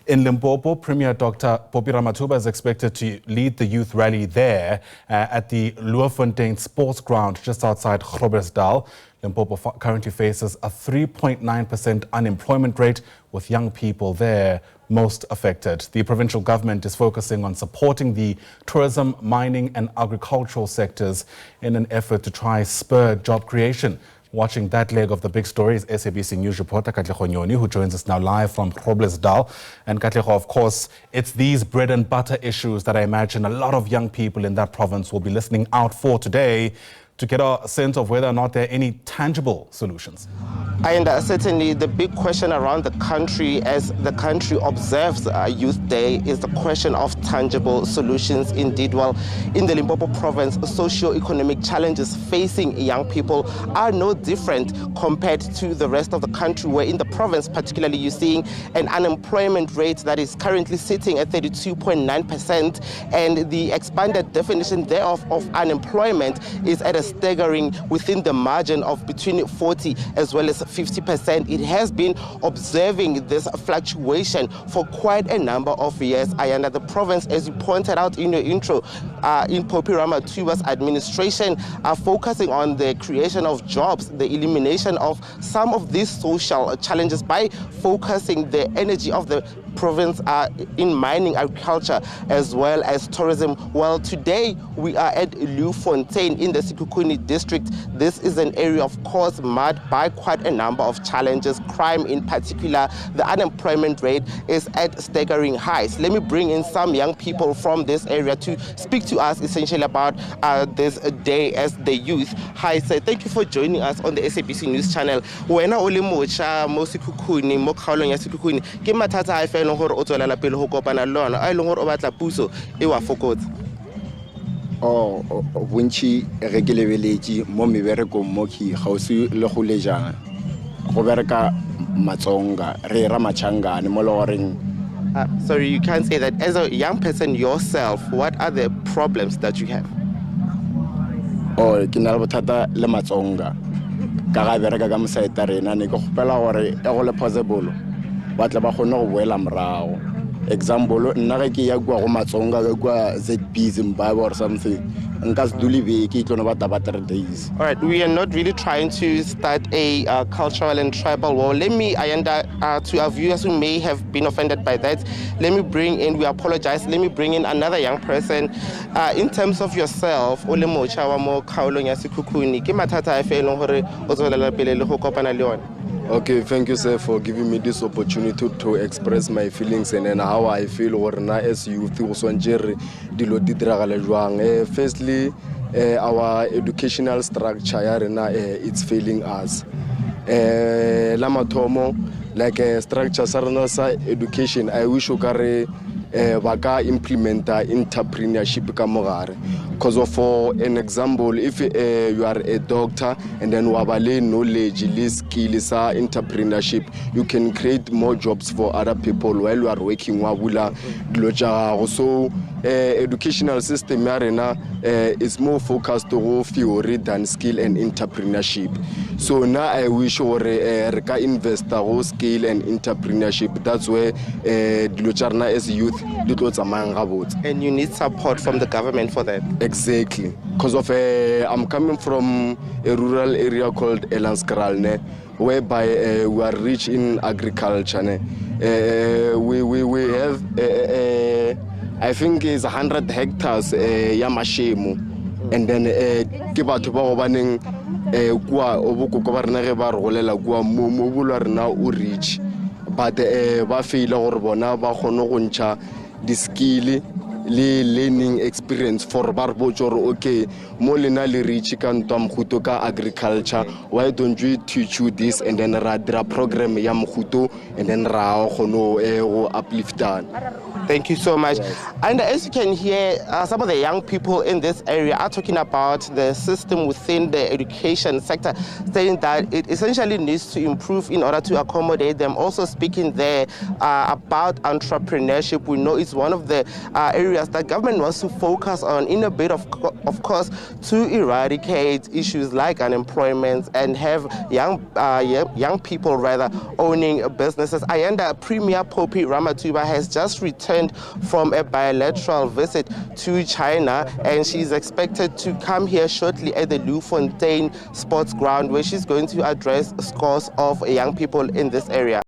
In Limpopo, Premier Dr. Phophi Ramathuba is expected to lead the youth rally there at the Leeuwfontein Sports ground just outside Groblersdal. Limpopo currently faces a 3.9% unemployment rate, with young people there most affected. The provincial government is focusing on supporting the tourism, mining and agricultural sectors in an effort to try spur job creation. Watching that leg of the big story is SABC News reporter Katlego Nyoni, who joins us now live from Groblersdal. And Katlego, of course, it's these bread and butter issues that I imagine a lot of young people in that province will be listening out for today, to get a sense of whether or not there are any tangible solutions. And certainly the big question around the country as the country observes Youth Day is the question of tangible solutions indeed. Well, in the Limpopo province, socio-economic challenges facing young people are no different compared to the rest of the country, where in the province particularly you're seeing an unemployment rate that is currently sitting at 32.9%, and the expanded definition thereof of unemployment is at a staggering within the margin of between 40 as well as 50%. It has been observing this fluctuation for quite a number of years. And the province, as you pointed out in your intro, in Phophi Ramathuba's administration, are focusing on the creation of jobs, the elimination of some of these social challenges by focusing the energy of the province in mining, agriculture, as well as tourism. Well, today we are at Leeuwfontein in the Sekhukhune district. This is an area, of course, marked by quite a number of challenges, crime in particular. The unemployment rate is at staggering highs. Let me bring in some young people from this area to speak to us essentially about this day as the youth. Hi, sir. Thank you for joining us on the SABC News channel. Wena o le mocha mo Sekhukhune mo kgaolong ya Sekhukhune ke mathata a fe gore o tswelela pele go kopana le lona a ile gore o batla puso e wa fokotsa bontši ge ke lebeletše mo meberekong mo ke gausi le go lejana go bereka matsonga re ra machangane mo le goreng. Sorry, you can't say that. As a young person yourself, what are the problems that you have? Ke na le bothata le matsonga ka ga bereka ka mosaeta rena ne ke gopela gore e go le possible ba tla ba gone go boela morago. Example, nna ge ke ya kwa go matsonga ke kwa ZB Zimbabwe or something, nka se dule beke e tlono bata ba 3 days. All right, we are not really trying to start a cultural and tribal war. Let me, to our viewers who may have been offended by that, let me bring in, we apologize, let me bring in another young person. In terms of yourself, o le mocha wa mo kgaolong ya Sekhukhune, ke mathata a fe e leng gore o tswelela pele le go kopana le yona? Okay, thank you, sir, for giving me this opportunity to express my feelings and then how I feel or na as youth. Firstly, our educational structure it's failing us. Lamatomo, like structure sa education, I wish you carry baka implement entrepreneurship ka mogare. Because for an example, if you are a doctor and then you have a knowledge, skills, entrepreneurship, you can create more jobs for other people while you are working. So educational system is more focused on theory than skill and entrepreneurship. So now I wish we invest in skill and entrepreneurship. That's where the as youth. And you need support from the government for that. Exactly. Because of I'm coming from a rural area called Elanskralne, whereby we are rich in agriculture. We have I think it's 100 hectares yamashemu, and then kibatho ba go baneng kwa oboko ba rena ge ba rolela kwa mo bulwa rena o rich, but ba feila gore bona ba kgone go ntsha the skill le learning experience for barbojoro. Okay, mo lena le reach ka ntwa mkhuto ka agriculture, why don't you teach you this and then ra dira program ya mkhuto and then ra kgono go upliftan. Thank you so much. Yes. And as you can hear, some of the young people in this area are talking about the system within the education sector, saying that it essentially needs to improve in order to accommodate them. Also speaking there about entrepreneurship, we know it's one of the areas areas that government wants to focus on in a bit of course, to eradicate issues like unemployment and have young people rather owning businesses. Ayanda Premier Phophi Ramathuba has just returned from a bilateral visit to China, and she's expected to come here shortly at the Leeuwfontein Sports ground, where she's going to address scores of young people in this area.